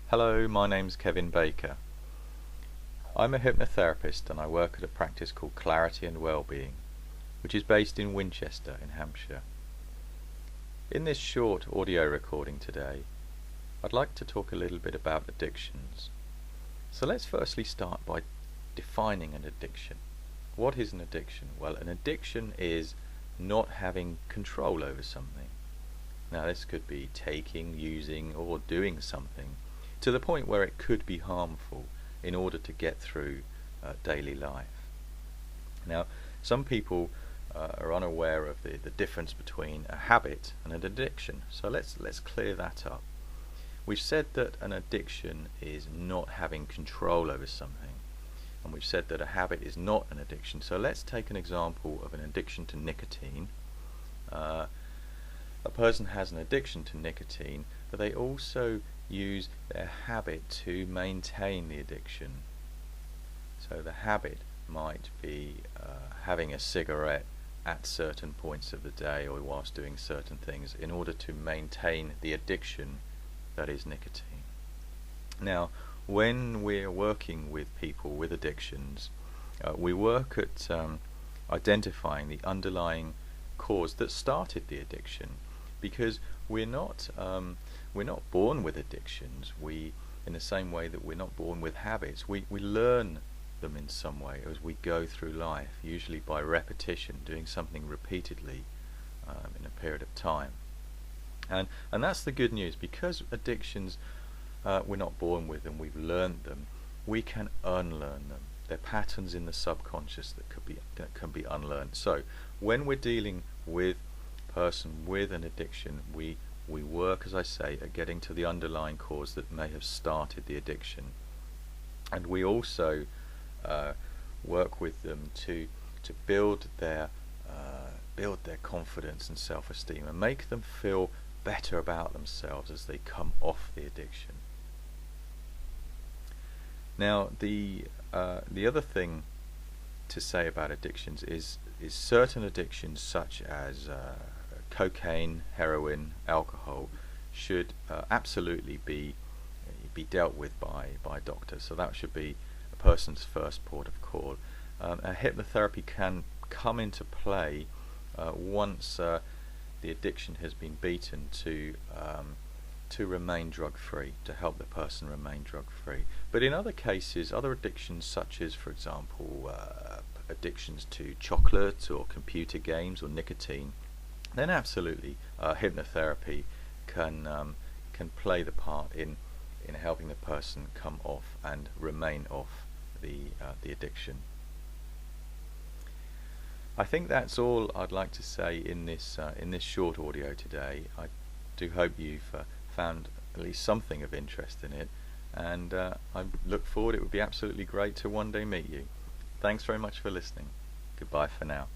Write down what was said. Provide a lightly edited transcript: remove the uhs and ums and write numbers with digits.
Hello, my name's Kevin Baker. I'm a hypnotherapist and I work at a practice called Clarity and Wellbeing, which is based in Winchester in Hampshire. In this short audio recording today, I'd like to talk a little bit about addictions. So let's firstly start by defining an addiction. What is an addiction? Well, an addiction is not having control over something. Now this could be taking, using or doing something to the point where it could be harmful in order to get through daily life. Now some people are unaware of the difference between a habit and an addiction, so let's clear that up. We've said that an addiction is not having control over something, and we've said that a habit is not an addiction. So let's take an example of an addiction to nicotine. A person has an addiction to nicotine, but they also use their habit to maintain the addiction. So the habit might be having a cigarette at certain points of the day or whilst doing certain things in order to maintain the addiction that is nicotine. Now, when we're working with people with addictions, we work at identifying the underlying cause that started the addiction, because we're not born with addictions. In the same way that we're not born with habits, we learn them in some way as we go through life, usually by repetition, doing something repeatedly in a period of time. And that's the good news. Because addictions we're not born with them, we've learned them, we can unlearn them. They're patterns in the subconscious that can be unlearned. So when we're dealing with a person with an addiction, we work, as I say, at getting to the underlying cause that may have started the addiction, and we also work with them to build their confidence and self-esteem and make them feel better about themselves as they come off the addiction. Now the other thing to say about addictions is certain addictions such as cocaine, heroin, alcohol should absolutely be dealt with by a doctor. So that should be a person's first port of call. Hypnotherapy can come into play once the addiction has been beaten to remain drug-free, to help the person remain drug-free. But in other cases, other addictions such as, for example, addictions to chocolate or computer games or nicotine, then absolutely hypnotherapy can play the part in helping the person come off and remain off the addiction. I think that's all I'd like to say in this short audio today. I do hope you've found at least something of interest in it, and I look forward. It would be absolutely great to one day meet you. Thanks very much for listening. Goodbye for now.